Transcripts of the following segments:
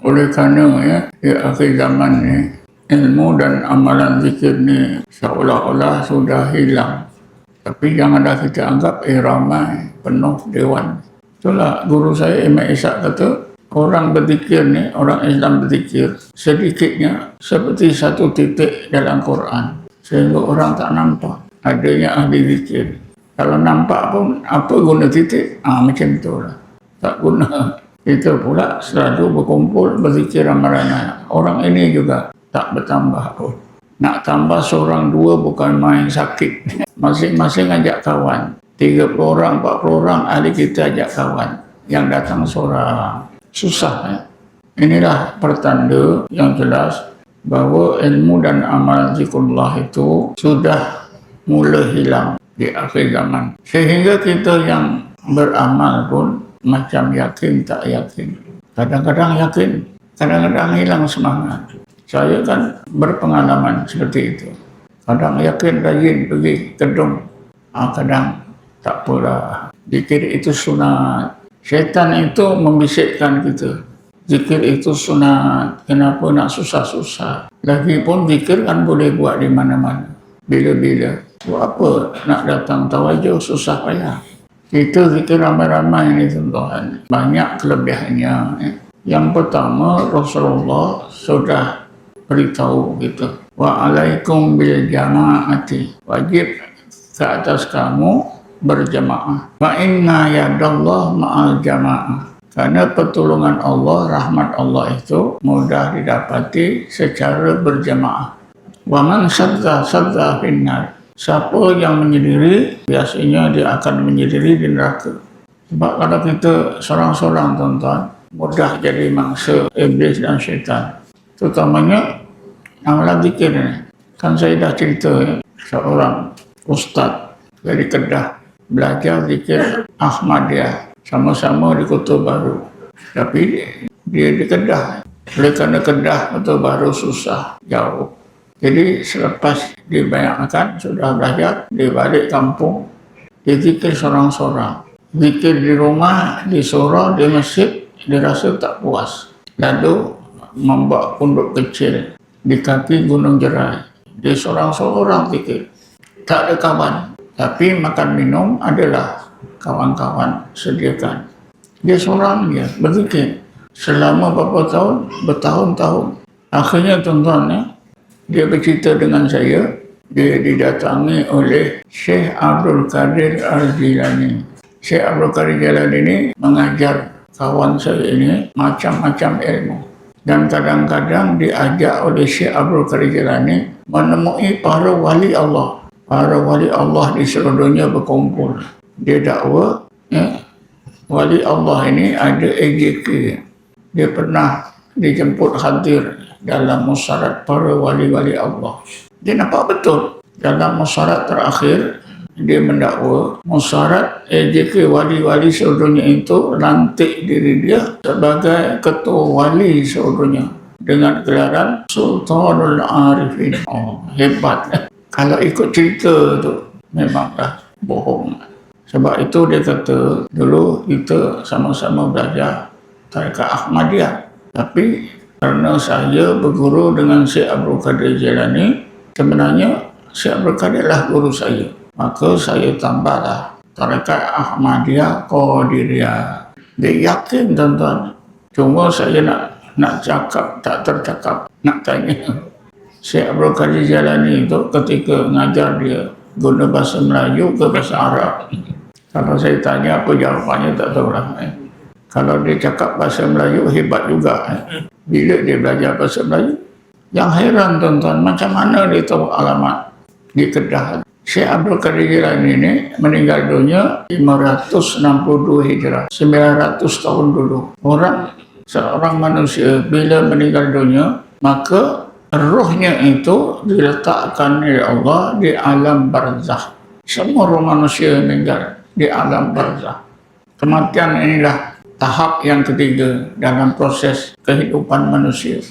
Oleh kerana ya, di akhir zaman ni, ilmu dan amalan zikir ni seolah-olah sudah hilang. Tapi janganlah kita anggap ramai, penuh dewan. Itulah guru saya Imam Ishak kata, orang berzikir ni, orang Islam berzikir, sedikitnya seperti satu titik dalam Quran. Sehingga orang tak nampak adanya ahli zikir. Kalau nampak pun, apa guna titik? Macam itulah. Tak guna. Kita pula selalu berkumpul, berzikir ramai-ramai. Orang ini juga tak bertambah pun. Nak tambah seorang dua bukan main sakit. Masing-masing ajak kawan. 30 orang, 40 orang, ahli kita ajak kawan. Yang datang seorang. Susah ya. Inilah pertanda yang jelas bahawa ilmu dan amal zikrullah itu sudah mula hilang di akhir zaman. Sehingga kita yang beramal pun macam yakin tak yakin. Kadang-kadang yakin, kadang-kadang hilang semangat. Saya kan berpengalaman seperti itu. Kadang yakin rajin pergi kedung, kadang tak pula. Zikir itu sunat. Syaitan itu membisikkan kita. Zikir itu sunat. Kenapa nak susah-susah? Lagipun zikir kan boleh buat di mana-mana. Bila-bila. Buat apa nak datang tawajuh susah payah. Kita zikir ramai-ramai ni tuan-tuan. Banyak kelebihannya. Yang pertama, Rasulullah sudah beritahu kita. Wa'alaikum bil jama'ati. Wajib ke atas kamu berjamaah. Wa inna yadallah ma'al jama'ah. Karena pertolongan Allah, rahmat Allah itu mudah didapati secara berjamaah. Wa man sadda finnar. Siapa yang menyendiri, biasanya dia akan menyendiri di neraka. Sebab kalau kita seorang-seorang tuan-tuan, mudah jadi mangsa iblis dan syaitan. Terutamanya amalan zikir ni. Kan saya dah cerita ya, seorang ustaz dari Kedah belajar zikir Ahmadiyah sama-sama di Kota Baru. Tapi dia di Kedah. Oleh kerana Kedah Kota Baru susah, jauh. Jadi selepas dibayangkan sudah belajar, dia balik kampung, dia zikir seorang-seorang. Zikir di rumah, di surau, di masjid, dia rasa tak puas. Lalu membuat pondok kecil di kaki Gunung Jerai. Dia seorang-seorang zikir. Tak ada kawan. Tapi makan minum adalah kawan-kawan sediakan. Dia seorang dia berzikir. Selama beberapa tahun, bertahun-tahun. Akhirnya tuan-tuan ya, dia bercerita dengan saya, dia didatangi oleh Syekh Abdul Qadir Al-Jilani. Syekh Abdul Qadir Al-Jilani ini mengajar kawan saya ini macam-macam ilmu. Dan kadang-kadang diajak oleh Syekh Abdul Qadir Al-Jilani menemui para wali Allah. Para wali Allah di seluruh dunia berkumpul. Dia dakwa, wali Allah ini ada AJK. Dia pernah dijemput hadir dalam musyarat para wali-wali Allah. Dia nampak betul. Dalam musyarat terakhir, dia mendakwa musyarat AJK wali-wali seluruhnya itu lantik diri dia sebagai ketua wali seluruhnya dengan gelaran Sultanul Arifin. Hebat. Kalau ikut cerita tu memanglah bohong. Sebab itu dia kata dulu kita sama-sama belajar tarekat Ahmadiyah. Tapi kerana saya berguru dengan Syekh Abdul Qadir Jilani, sebenarnya Syekh Abdul Qadir lah guru saya. Maka saya tambahlah tarekat Ahmadiyah Qadiriyah. Dia yakin tuan-tuan. Cuma saya nak cakap tak tercakap. Nak tanya. Syekh Abdul Qadir Jilani itu ketika ngajar dia guna bahasa Melayu ke bahasa Arab. Kalau saya tanya apa jawapannya tak tahulah. Kalau dia cakap bahasa Melayu hebat juga. Bila dia belajar bahasa Melayu, yang heran tuan-tuan, macam mana dia tahu alamat di Kedah. Syekh Abdul Qadir Jilani ini meninggal dunia 562 Hijrah, 900 tahun dulu. Seorang manusia bila meninggal dunia, maka rohnya itu diletakkan oleh Allah di alam barzakh. Semua roh manusia meninggal di alam barzakh. Kematian inilah tahap yang ketiga dalam proses kehidupan manusia.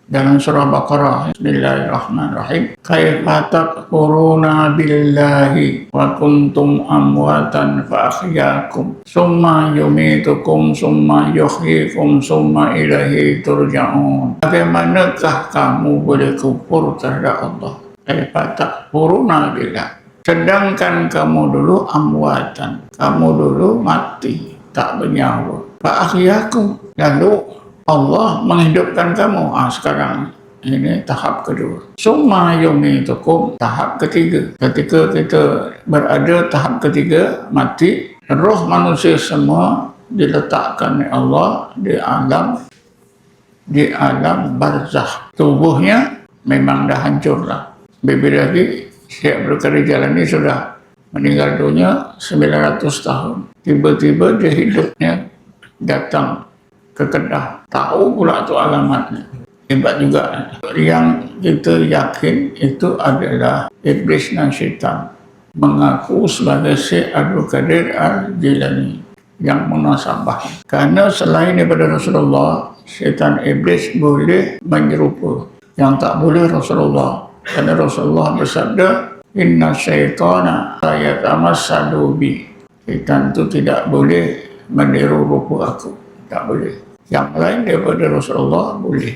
dalam surah Baqarah. Bismillahirrahmanirrahim. Kaifa takfuruna billahi wa kuntum amwatan fa ahyaakum summa yumitukum summa yuhyikum summa ilaihi turja'un. Bagaimanakah kamu boleh kufur terhadap Allah? Kaifa takfuruna billahi, sedangkan kamu dulu amwatan, kamu dulu mati, tak bernyawa. Fa ahyaakum, lalu Allah menghidupkan kamu. Sekarang ini tahap kedua. Summa yumitukum, tahap ketiga. Ketika kita berada tahap ketiga, mati, roh manusia semua diletakkan oleh Allah di alam barzakh. Tubuhnya memang dah hancurlah. Bibi lagi Syekh Abdul Jalani sudah meninggal dunia 900 tahun. Tiba-tiba dia hidupnya datang ke Kedah, tahu pula tu alamatnya. Hebat juga. Yang kita yakin itu adalah iblis dan syaitan mengaku sebagai Syekh Abdul Qadir Al-Jilani yang munasabah. Karena selain daripada Rasulullah, syaitan iblis boleh menyerupa, yang tak boleh Rasulullah. Karena Rasulullah bersabda, inna syaitana la yatamassalu bi, syaitan itu tidak boleh meniru rupa aku, tak boleh. Yang lain daripada Rasulullah boleh.